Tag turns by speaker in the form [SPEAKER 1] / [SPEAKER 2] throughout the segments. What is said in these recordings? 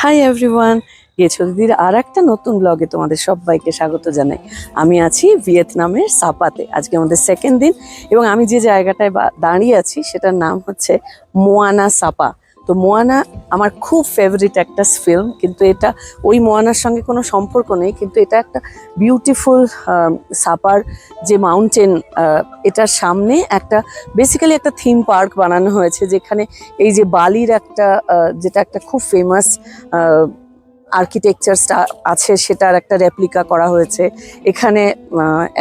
[SPEAKER 1] Hi everyone, গেছদির আর একটা নতুন ব্লগে তোমাদের সবাইকে স্বাগত জানাই। আমি আছি ভিয়েতনামের সাপাতে। আজকে আমাদের সেকেন্ড দিন এবং আমি যে জায়গাটায় দাঁড়িয়ে আছি সেটার নাম হচ্ছে মোয়ানা সাপা। তো মোয়ানা আমার খুব ফেভারিট একটা ফিল্ম, কিন্তু এটা ওই মোয়ানার সঙ্গে কোনো সম্পর্ক নেই, কিন্তু এটা একটা বিউটিফুল সাপার যে মাউন্টেন, এটার সামনে একটা বেসিক্যালি একটা থিম পার্ক বানানো হয়েছে, যেখানে এই যে বালির একটা যেটা একটা খুব ফেমাস আর্কিটেকচারটা আছে সেটার একটা রেপ্লিকা করা হয়েছে। এখানে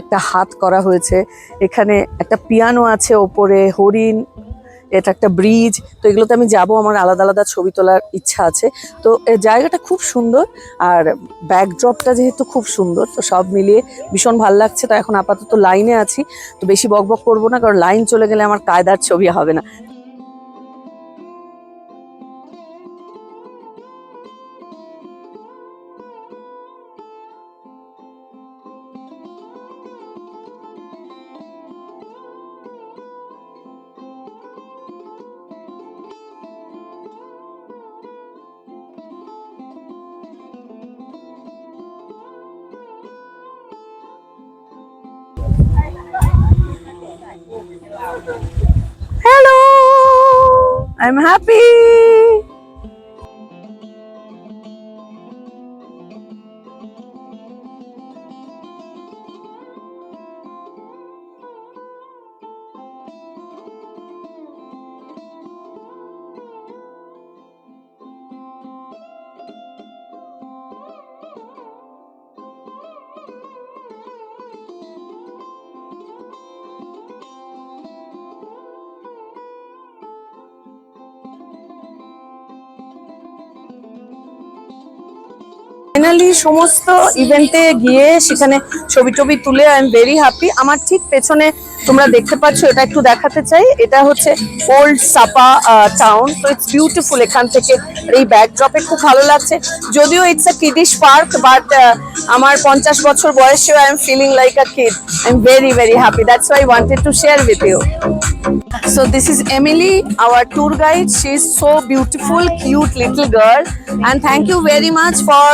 [SPEAKER 1] একটা হাত করা হয়েছে, এখানে একটা পিয়ানো আছে, ওপরে হরিণ, এটা একটা ব্রিজ। তো এগুলোতে আমি যাব, আমার আলাদা আলাদা ছবি তোলার ইচ্ছা আছে। তো জায়গাটা খুব সুন্দর, আর ব্যাকড্রপটা যেহেতু খুব সুন্দর, তো সব মিলিয়ে ভীষণ ভালো লাগছে। তো এখন আপাতত লাইনে আছি, তো বেশি বকবক করবো না, কারণ লাইন চলে গেলে আমার কায়দার ছবি হবে না। Hello, I'm happy. ফাইনালি সমস্ত ইভেন্টে গিয়ে সেখানে ছবি টবি তুলে আই এম ভেরি হ্যাপি। আমার ঠিক পেছনে তোমরা দেখতে পাচ্ছ, এটা একটু দেখাতে চাই, এটা হচ্ছে ওল্ড সাপা টাউন। তো ইটস বিউটিফুল। এখান থেকে এই ব্যাকড্রপে খুব ভালো লাগছে, যদিও it's a kiddish park, but আমার 50 বছর বয়সেও I am feeling like a kid. I am very very happy, that's why I wanted to share with you. So this is Emily, our tour guide. She is so beautiful, cute little girl, and thank you very much for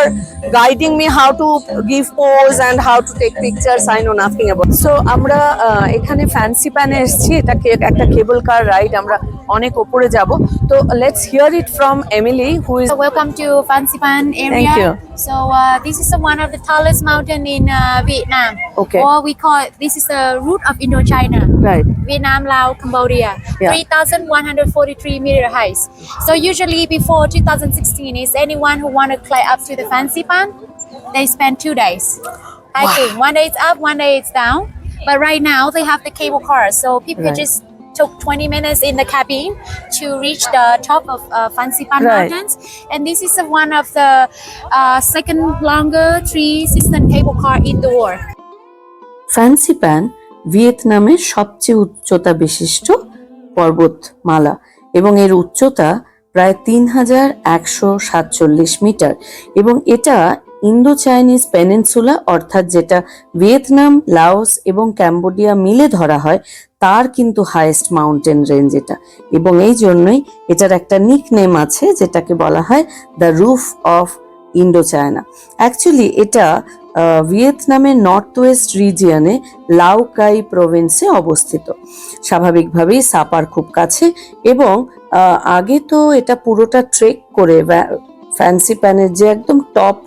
[SPEAKER 1] guiding me how to give pose and how to take pictures. I know nothing about. So আমরা এখানে fancy প্যানে এসেছি, এটা একটা কেবল কার ride, আমরা অনেক উপরে যাব। তো let's hear it from Emily, who is.
[SPEAKER 2] Welcome to Fancy Pan area.
[SPEAKER 1] Thank you.
[SPEAKER 2] So this is one of the tallest mountain in Vietnam.
[SPEAKER 1] Okay.
[SPEAKER 2] Or we call it, this is the root of Indochina.
[SPEAKER 1] Right.
[SPEAKER 2] Vietnam, Laos, Cambodia.
[SPEAKER 1] Yeah.
[SPEAKER 2] 3,143-meter height. So usually before 2016 is anyone who want to climb up to the Fancy Pan, they spend 2 days hiking. Wow. 1 day it's up, 1 day it's down. But right now they have the cable car, so people
[SPEAKER 1] Right.
[SPEAKER 2] just took 20 minutes in the cabin to reach the top of Fancy Pan
[SPEAKER 1] Right.
[SPEAKER 2] Mountains. And this is one of the second longer 3-system cable car in the world.
[SPEAKER 1] Fancy pan ভিয়েতনামের সবচেয়ে উচ্চতা বিশিষ্ট পর্বতমালা এবং এর উচ্চতা প্রায় 3,147 metre, এবং এটা ইন্দো চাইনিজ পেনিনসুলা, অর্থাৎ যেটা ভিয়েতনাম, লাওস এবং ক্যাম্বোডিয়া মিলে ধরা হয়, তার কিন্তু হাইয়েস্ট মাউন্টেন রেঞ্জ এটা। এবং এই জন্যই এটার একটা নিক নেম আছে, যেটাকে বলা হয় the roof of Indo China. Actually এটা ভিয়েতনামের নর্থ ওয়েস্ট রিজিয়নে লাওকাই প্রভিন্সে অবস্থিত। স্বাভাবিকভাবেই সাপার খুব কাছে, এবং আগে তো এটা পুরোটা ট্রেক করে ফ্যান্সি প্যানের যে একদম টপ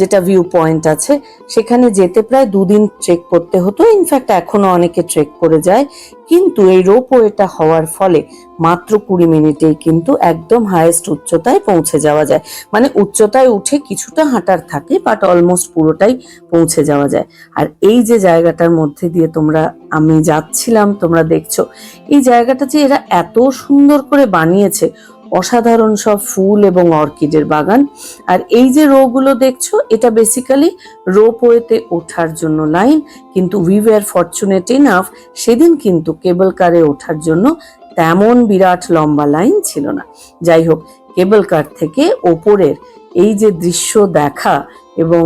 [SPEAKER 1] যেটা ভিউ পয়েন্ট আছে সেখানে যেতে প্রায় 2 দিন ট্রেক করতে হতো। ইনফ্যাক্ট এখনো অনেকে ট্রেক করে যায়, কিন্তু এই রোপওয়েটা হওয়ার ফলে মাত্র 20 মিনিটেই কিন্তু একদম হাইয়েস্ট উচ্চতায় পৌঁছে যাওয়া যায়। মানে উচ্চতায় উঠে কিছুটা হাঁটার থাকে, বাট অলমোস্ট পুরোটাই পৌঁছে যাওয়া যায়। আর এই যে জায়গাটার মধ্যে দিয়ে আমি যাচ্ছিলাম, তোমরা দেখছো এই জায়গাটা যে এরা এত সুন্দর করে বানিয়েছে, অসাধারণ সব ফুল এবং অর্কিডের বাগান। আর এই যে রোগুলো দেখছো, এটা বেসিক্যালি রোপওয়েতে ওঠার জন্য লাইন, কিন্তু উই ওয়্যার ফরচুনেট ইনাফ, সেদিন কিন্তু কেবল কারে ওঠার জন্য তেমন বিরাট লম্বা লাইন ছিল না। যাই হোক, কেবল কার থেকে ওপরের এই যে দৃশ্য দেখা এবং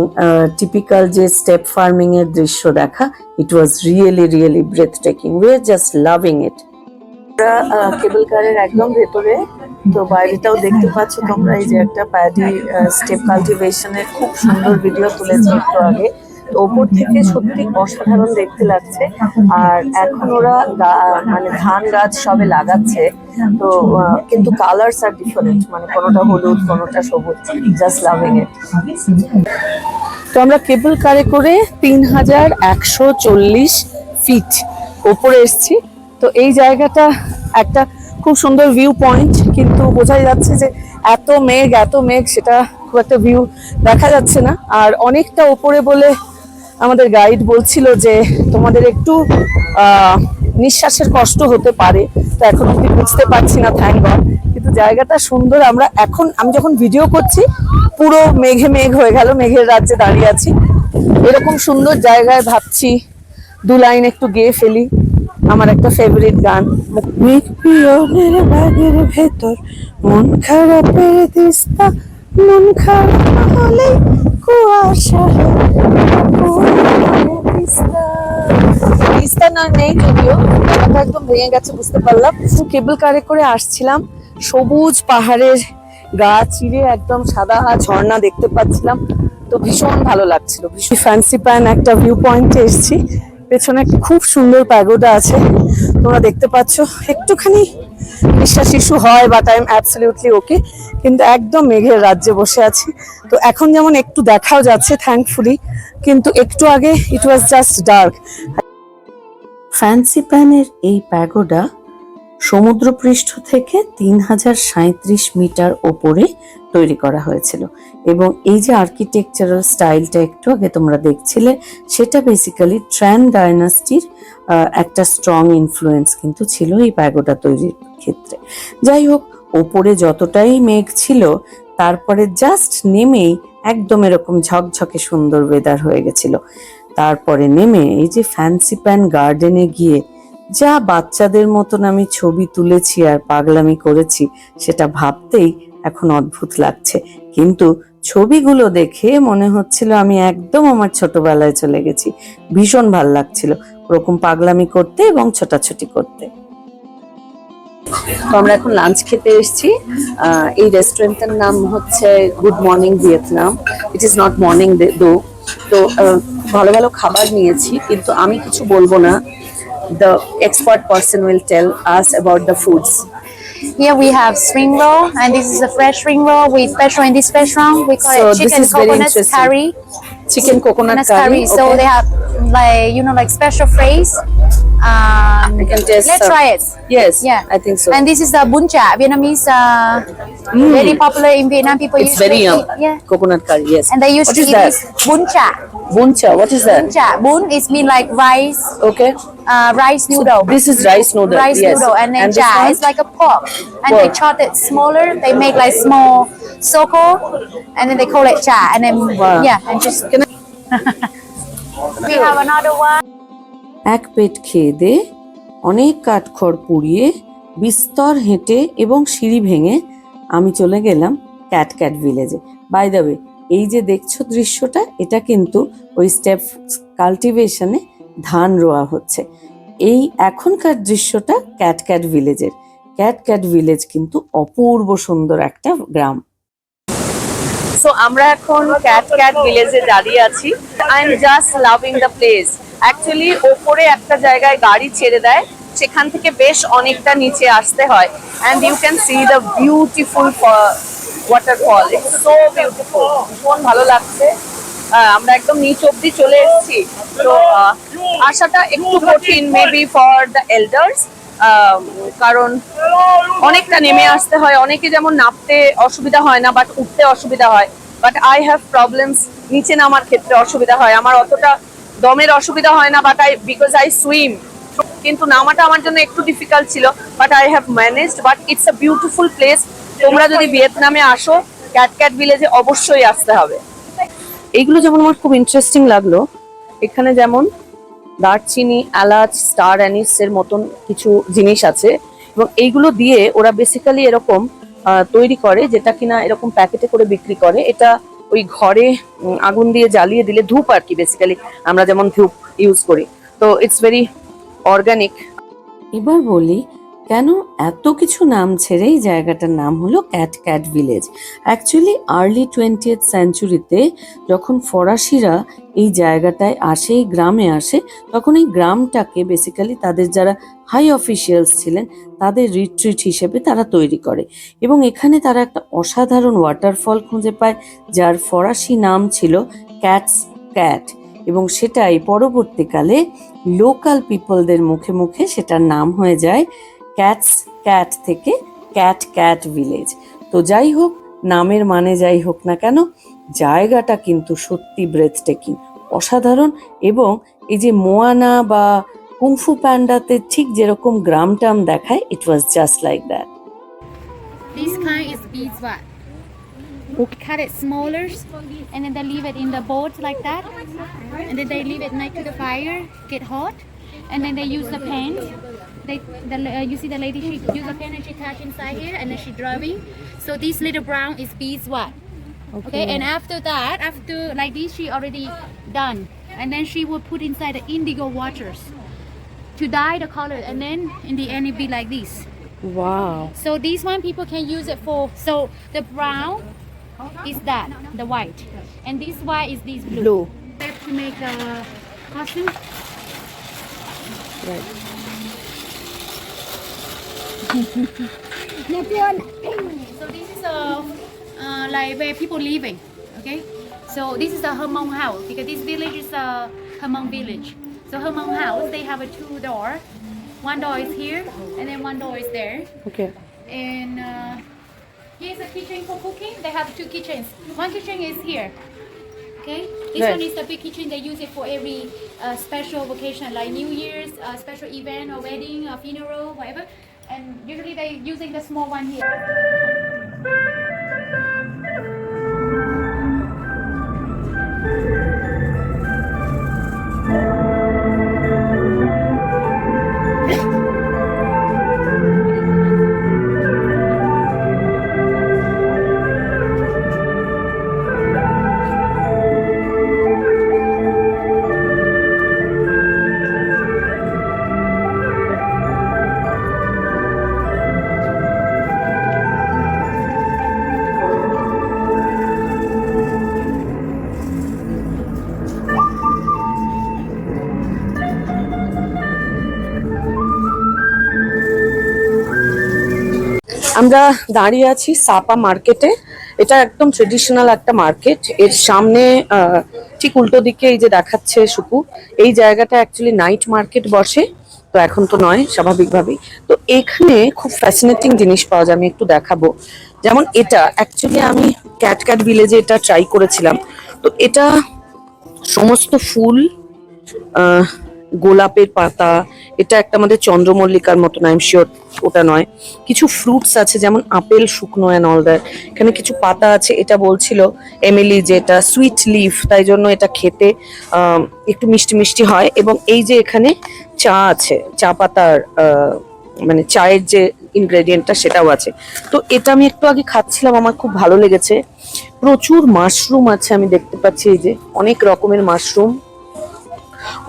[SPEAKER 1] টিপিক্যাল যে স্টেপ ফার্মিং এর দৃশ্য দেখা, it was really really breathtaking. We are just loving it. কেবল কারের একদম ভেতরে তো বাইরেটাও দেখতে পাচ্ছ তোমরা, এই যে একটা প্যাডি স্টেপ কাল্টিভেশনের খুব সুন্দর ভিডিও তুলেছে একটু আগে। তো ওপর থেকে সত্যি অসাধারণ দেখতে লাগছে। আর এখন ওরা মানে ধান গাছ সবে লাগাচ্ছে। তো কিন্তু কালার্স আর ডিফারেন্ট, মানে কোনোটা হলুদ কোনোটা সবুজ, জাস্ট লাভিং ইট। তো আমরা কেবল কারে করে 3140 ফিট ওপরে এসেছি। তো এই জায়গাটা একটা খুব সুন্দর ভিউ পয়েন্ট, কিন্তু বোঝাই যাচ্ছে যে এত মেঘ সেটা খুব একটা ভিউ দেখা যাচ্ছে না। আর অনেকটা ওপরে বলে আমাদের গাইড বলছিল যে তোমাদের একটু নিঃশ্বাসের কষ্ট হতে পারে। তো এখন অব্দি বুঝতে পারছি না, থ্যাংক গড। কিন্তু জায়গাটা সুন্দর। আমি যখন ভিডিও করছি পুরো মেঘ হয়ে গেল, মেঘের রাজ্যে দাঁড়িয়ে আছি। এরকম সুন্দর জায়গায় ভাবছি 2 লাইন একটু গেয়ে ফেলি, আমার একটা ফেভারিট গান। মেঘ পিয়নের ব্যাগের ভেতর মন খারাপের দিস্তা, মন খারাপ না হলে কুয়াশা তিস্তা না নেই যদিও, এটা একদম ভেঙে গেছে বুঝতে পারলাম। কেবল কারে করে আসছিলাম, সবুজ পাহাড়ের গা চিরে একদম সাদা ঝর্ণা দেখতে পাচ্ছিলাম। তো ভীষণ ভালো লাগছিল। ভীষণ ফ্যান্সি প্যান একটা ভিউ পয়েন্টে এসেছি। পেছনে একটা খুব সুন্দর প্যাগোডা আছে, তোমরা দেখতে পাচ্ছ। একটুখানি নিঃশ্বাস ইস্যু হয়, বাট আই এম অ্যাবসলিউটলি ওকে। কিন্তু একদম মেঘের রাজ্যে বসে আছি। তো এখন যেমন একটু দেখাও যাচ্ছে থ্যাঙ্কফুলি, কিন্তু একটু আগে ইট ওয়াজ জাস্ট ডার্ক। ফ্যান্সি প্যানের এই প্যাগোডা সমুদ্রপৃষ্ঠ থেকে 3037 মিটার ওপরে তৈরি করা হয়েছিল। এবং এই যে আর্কিটেকচারাল স্টাইলটা একটু আগে তোমরা দেখছিলে, সেটা বেসিক্যালি ট্র্যান ডায়নাস্টির একটা স্ট্রং ইনফ্লুয়েন্স কিন্তু ছিল এই প্যাগোডা তৈরির ক্ষেত্রে। যাই হোক, ওপরে যতটাই মেঘ ছিল, তারপরে জাস্ট নেমেই একদম এরকম ঝকঝকে সুন্দর ওয়েদার হয়ে গেছিল। তারপরে নেমে এই যে ফ্যান্সি প্যান গার্ডেনে গিয়ে যা বাচ্চাদের মতন আমি ছবি তুলেছি আর পাগলামি করেছি, সেটা ভাবতেই এখন অদ্ভুত লাগছে। কিন্তু ছবিগুলো দেখে মনে হচ্ছিল আমি একদম আমার ছোটবেলায় চলে গেছি। ভীষণ ভাল লাগছিল ওরকম পাগলামি করতে এবং ছোটাছুটি করতে। তো আমরা এখন লাঞ্চ খেতে এসেছি। এই রেস্টুরেন্টের নাম হচ্ছে good morning Vietnam. It is not morning দো। তো ভালো ভালো খাবার নিয়েছি, কিন্তু আমি কিছু বলবো না। The expert person will tell us about the foods.
[SPEAKER 2] Here we have spring roll, and this is a fresh spring roll. We special in this restaurant. We call
[SPEAKER 1] So
[SPEAKER 2] it
[SPEAKER 1] this
[SPEAKER 2] chicken
[SPEAKER 1] is very
[SPEAKER 2] coconut
[SPEAKER 1] interesting.
[SPEAKER 2] curry.
[SPEAKER 1] Chicken coconut curry.
[SPEAKER 2] So
[SPEAKER 1] Okay.
[SPEAKER 2] they have like special phrase.
[SPEAKER 1] I can taste.
[SPEAKER 2] Let's try it.
[SPEAKER 1] Yes.
[SPEAKER 2] Yeah.
[SPEAKER 1] I think so.
[SPEAKER 2] And this is the bún chả, Vietnamese. Very popular in Vietnam. People
[SPEAKER 1] It's
[SPEAKER 2] usually
[SPEAKER 1] very yum.
[SPEAKER 2] eat. Yeah.
[SPEAKER 1] Coconut curry. Yes.
[SPEAKER 2] And they used
[SPEAKER 1] What
[SPEAKER 2] to
[SPEAKER 1] is
[SPEAKER 2] eat
[SPEAKER 1] that?
[SPEAKER 2] this bún chả.
[SPEAKER 1] Bún cha. What is that?
[SPEAKER 2] Bún chả. Bún is mean like rice.
[SPEAKER 1] Okay.
[SPEAKER 2] Rice noodle.
[SPEAKER 1] This is rice noodle.
[SPEAKER 2] Rice
[SPEAKER 1] Yes.
[SPEAKER 2] noodle, and then
[SPEAKER 1] this
[SPEAKER 2] chả
[SPEAKER 1] one?
[SPEAKER 2] is like a pork, and they
[SPEAKER 1] Pork.
[SPEAKER 2] chop it smaller. They make like small circle, and then they call it chả, and then
[SPEAKER 1] Wow.
[SPEAKER 2] yeah, and just.
[SPEAKER 1] Can
[SPEAKER 2] We have another one.
[SPEAKER 1] এক পেট খেয়ে দে, অনেক কাঠখড় পুড়িয়ে, বিস্তর হেঁটে এবং সিঁড়ি ভেঙে আমি চলে গেলাম ক্যাট ভিলেজে। বাই দ্য ওয়ে, এই যে দেখছো দৃশ্যটা, এটা কিন্তু ওই স্টেপ কাল্টিভেশনে ধান রোয়া হচ্ছে। এই এখনকার দৃশ্যটা ক্যাট ভিলেজের। ক্যাট ভিলেজ কিন্তু অপূর্ব সুন্দর একটা গ্রাম। সো আমরা এখন ক্যাট ভিলেজে দাঁড়িয়ে আছি। I am just loving the place. Actually ওপরে একটা জায়গায় গাড়ি ছেড়ে দেয়, সেখান থেকে বেশ অনেকটা নিচে আসতে হয়। And you can see the beautiful waterfall. It's so beautiful. ভীষণ ভালো লাগছে। আমরা একদম নিচ অব্দি চলে এসেছি। তো আসাটা একটু কঠিন মেবি ফর দ্য এল্ডার্স, কারণ অনেকটা নেমে আসতে হয়। অনেকে যেমন নামতে অসুবিধা হয় না, বাট উঠতে অসুবিধা হয়। বাট আই হ্যাভ প্রবলেমস, নিচে নামার ক্ষেত্রে অসুবিধা হয়। আমার অতটা দমের অসুবিধা হয় না, বাট বিকজ আই সুইম। কিন্তু নামাটা আমার জন্য একটু ডিফিকাল্ট ছিল, but I have managed. But it's a beautiful place. তোমরা যদি ভিয়েতনামে আসো, ক্যাট ভিলেজে অবশ্যই আসতে হবে। এইগুলো যেমন আমার খুব ইন্টারেস্টিং লাগলো। এখানে যেমন দারচিনি, এলাচ, স্টার অ্যানিস এর মতন কিছু জিনিস আছে, এবং এইগুলো দিয়ে ওরা বেসিক্যালি এরকম তৈরি করে, যেটা কিনা এরকম প্যাকেটে করে বিক্রি করে। এটা ওই ঘরে আগুন দিয়ে জ্বালিয়ে দিলে, ধূপ আর কি, বেসিক্যালি আমরা যেমন ধূপ ইউজ করি। তো ইটস ভেরি অর্গানিক। এবার বলি কেন এত কিছু নাম ছেড়ে এই জায়গাটার নাম হলো cat village. Actually early 20th সেঞ্চুরিতে যখন ফরাসিরা এই জায়গাটায় আসে, এই গ্রামে আসে, তখন এই গ্রামটাকে বেসিক্যালি তাদের যারা হাই অফিসিয়ালস ছিলেন তাদের রিট্রিট হিসেবে তারা তৈরি করে, এবং এখানে তারা একটা অসাধারণ ওয়াটারফল খুঁজে পায় যার ফরাসি নাম ছিল ক্যাটস ক্যাট, এবং সেটাই পরবর্তীকালে লোকাল পিপলদের মুখে মুখে সেটার নাম হয়ে যায় ক্যাটস ক্যাট থেকে ক্যাট ভিলেজ। তো যাই হোক, নামের মানে যাই হোক না কেন, জায়গাটা কিন্তু সত্যি ব্রেথটেকিং, অসাধারণ। এবং এই যে মোয়ানা বা কুংফু প্যান্ডাতে ঠিক যেরকম গ্রাম টাম দেখায়, it was just like that.
[SPEAKER 2] This kind is beeswax. Cut it smaller, and then they leave it in the boat like that, and then they leave it next to the fire, get hot, and then they use the pan. You see the lady, she use the pan and she attach inside here, and then she drawing. So this little brown is beeswax. Okay, and after that, after like this, she already done, and then she will put inside the indigo waters to dye the color, and then in the end it be like this.
[SPEAKER 1] Wow.
[SPEAKER 2] So this one people can use it for. So the brown is that, the white, and this white is this blue. We have to make a costume.
[SPEAKER 1] Right.
[SPEAKER 2] So this is like where people living. Okay. So this is a Hmong house because this village is a Hmong village. So Hmong house they have a 2 door. One door is here, and then one door is there.
[SPEAKER 1] Okay.
[SPEAKER 2] And here's a kitchen for cooking. They have 2 kitchens. One kitchen is here. Okay. This
[SPEAKER 1] Right.
[SPEAKER 2] one is the big kitchen. They use it for every special occasion, like New Year's, special event, or wedding, or funeral, whatever. And usually they using the small one here.
[SPEAKER 1] আমরা দাঁড়িয়ে আছি সাপা মার্কেটে। এটা একদম traditional একটা market. এর সামনে ঠিক উল্টো দিকে এই যে দেখাচ্ছে সুপু, এই জায়গাটা অ্যাকচুয়ালি নাইট মার্কেট বসে, তো এখন তো নয় স্বাভাবিকভাবেই। তো এখানে খুব ফ্যাসিনেটিং জিনিস পাওয়া যায়, আমি একটু দেখাবো। যেমন এটা অ্যাকচুয়ালি আমি ক্যাট ভিলেজে এটা ট্রাই করেছিলাম। তো এটা সমস্ত ফুল, গোলাপের পাতা, এটা একটা আমাদের চন্দ্রমল্লিকার মতো, আই এম শিওর ওটা নয়। কিছু ফ্রুটস আছে যেমন আপেল শুকনো অ্যান্ড অল দ্যাট। এখানে কিছু পাতা আছে, এটা বলছিল এমিলি যে এটা সুইট লিফ, তাই জন্য এটা খেতে একটু মিষ্টি মিষ্টি হয়। এবং এই যে এখানে চা আছে, চা পাতার মানে চায়ের যে ইনগ্রেডিয়েন্টটা সেটাও আছে। তো এটা আমি একটু আগে খাচ্ছিলাম, আমার খুব ভালো লেগেছে। প্রচুর মাশরুম আছে, আমি দেখতে পাচ্ছি এই যে অনেক রকমের মাশরুম,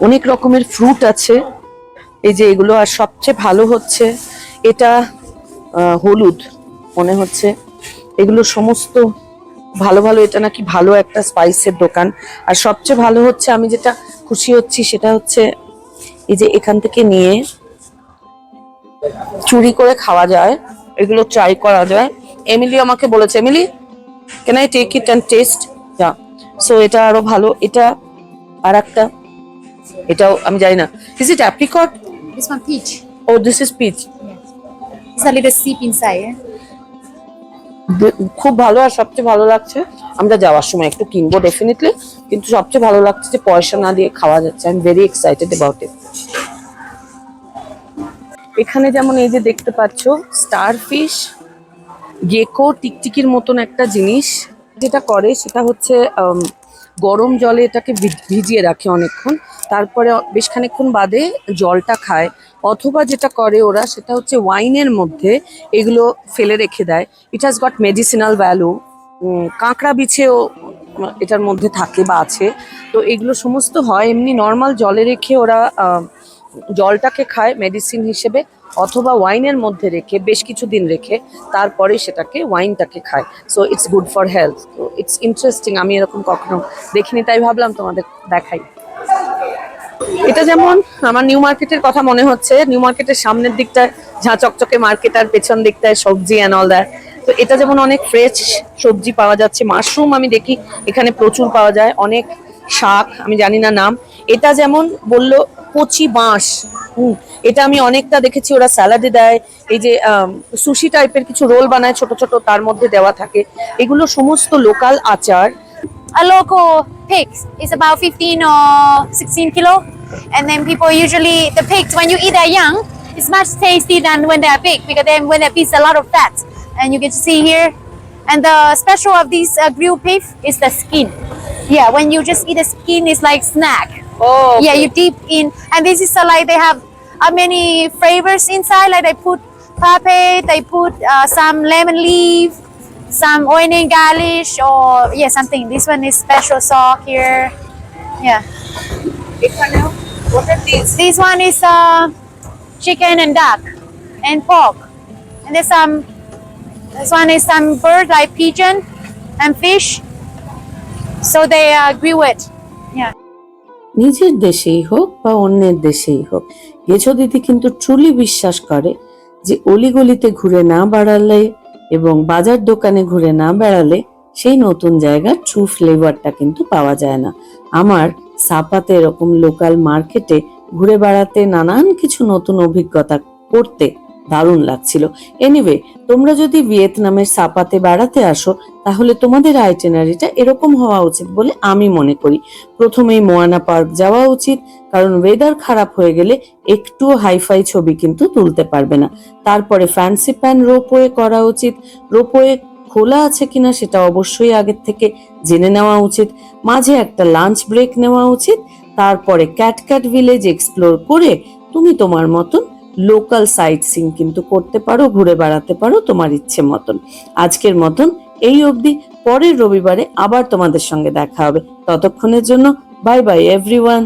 [SPEAKER 1] অনেক রকমের ফ্রুট আছে এই যে এগুলো। আর সবচেয়ে ভালো হচ্ছে এটা হলুদ মনে হচ্ছে, এগুলো সমস্ত ভালো ভালো। এটা নাকি ভালো একটা স্পাইসের দোকান। আর সবচেয়ে ভালো হচ্ছে, আমি যেটা খুশি হচ্ছি সেটা হচ্ছে এই যে এখান থেকে নিয়ে চুরি করে খাওয়া যায়, এগুলো ট্রাই করা যায়। এমিলি আমাকে বলেছে, Emily can I take it and test? যা। সো এটা আরো ভালো। এটা আর একটা, এটাও আমি জানি না, is it apricot?
[SPEAKER 2] This one peach.
[SPEAKER 1] Oh, this is peach.
[SPEAKER 2] It's a little sip inside.
[SPEAKER 1] খুব ভালো। আর সবচেয়ে ভালো লাগছে, আমরা যাওয়ার সময় একটু কিনবো ডেফিনেটলি, কিন্তু সবচেয়ে ভালো লাগছে যে পয়সা না দিয়ে খাওয়া যাচ্ছে। I am very excited about it. এখানে যেমন এই যে দেখতে পাচ্ছ স্টার ফিশ, গেকো, টিকটিকির মতন একটা জিনিস। যেটা করে সেটা হচ্ছে গরম জলে এটাকে ভিজিয়ে রাখে অনেকক্ষণ, তারপরে বেশ খানিকক্ষণ বাদে জলটা খায়। অথবা যেটা করে ওরা সেটা হচ্ছে ওয়াইনের মধ্যে এগুলো ফেলে রেখে দেয়। It has got medicinal value. কাঁকড়া বিছেও এটার মধ্যে থাকে বা আছে। তো এগুলো সমস্ত হয় এমনি নর্মাল জলে রেখে ওরা জলটাকে খায় মেডিসিন হিসেবে। অথবা ওয়াইনের মধ্যে রেখে বেশ কিছুদিন রেখে তারপরে সেটাকে ওয়াইনটাকে খায়। So it's good for health. তো ইটস ইন্টারেস্টিং, আমি এরকম কখনো দেখিনি, তাই ভাবলাম তোমাদের দেখাই। এটা যেমন আমার নিউ মার্কেটের কথা মনে হচ্ছে, নিউ মার্কেটের সামনের দিকটায় ঝাঁ চকচকে মার্কেট আর পেছন দিকটায় সবজি অ্যান্ড অল দ্যাট। তো এটা যেমন অনেক ফ্রেশ সবজি পাওয়া যাচ্ছে, মাশরুম আমি দেখি এখানে প্রচুর পাওয়া যায়, অনেক শাক আমি জানি না নাম। এটা যেমন বললো কচি বাঁশ, এটা আমি অনেকটা দেখেছি ওরা স্যালাডে দেয়, এই যে সুশি টাইপের কিছু রোল বানায় ছোট ছোট, তার মধ্যে দেওয়া থাকে। এগুলো সমস্ত লোকাল আচার।
[SPEAKER 2] A local pig is about 15 or 16 kilo, and then people usually the pigs when you eat that young, it's much tasty than when they are big because then when they're big, it's a lot of fat, and you can see here. And the special of these grilled pig is the skin. Yeah, when you just eat the skin, it's like snack.
[SPEAKER 1] Oh,
[SPEAKER 2] Yeah, you dip in, and this is like they have many flavors inside. Like they put pepper, they put some lemon leaf, some onion garlic, or yeah, something. This one is special sauce here. Yeah,
[SPEAKER 1] এখানেও what are these?
[SPEAKER 2] this one is chicken and duck and pork, and there's some. This one is some bird like pigeon and fish. So they grill it. Yeah.
[SPEAKER 1] নিজের দেশেই হোক বা অন্যের দেশেই হোক, গেছো দিদি কিন্তু ট্রুলি বিশ্বাস করে যে অলিগলিতে ঘুরে না বেড়ালে এবং বাজার দোকানে ঘুরে না বেড়ালে সেই নতুন জায়গার ট্রু ফ্লেভারটা কিন্তু পাওয়া যায় না। আমার সাপাতে এরকম লোকাল মার্কেটে ঘুরে বেড়াতে নানান কিছু নতুন অভিজ্ঞতা করতে দারুণ লাগছিল। এনিওয়ে, তোমরা যদি ভিয়েতনামের সাপাতে বেড়াতে আসো তাহলে তোমাদের আইটিনারিটা এরকম হওয়া উচিত বলে আমি মনে করি। প্রথমেই মোয়ানা পার্ক যাওয়া উচিত, কারণ ওয়েদার খারাপ হয়ে গেলে একটু হাইফাই ছবি কিন্তু তুলতে পারবে না। তারপরে ফ্যান্সি প্যান রোপওয়ে করা উচিত। রোপওয়ে খোলা আছে কিনা সেটা অবশ্যই আগের থেকে জেনে নেওয়া উচিত। মাঝে একটা লাঞ্চ ব্রেক নেওয়া উচিত। তারপরে ক্যাটক্যাট ভিলেজ এক্সপ্লোর করে তুমি তোমার মতন লোকাল সাইট সিং কিন্তু করতে পারো, ঘুরে বেড়াতে পারো তোমার ইচ্ছে মতন। আজকের মতন এই অবধি, পরের রবিবারে আবার তোমাদের সঙ্গে দেখা হবে। ততক্ষণের জন্য বাই বাই এভরিওয়ান।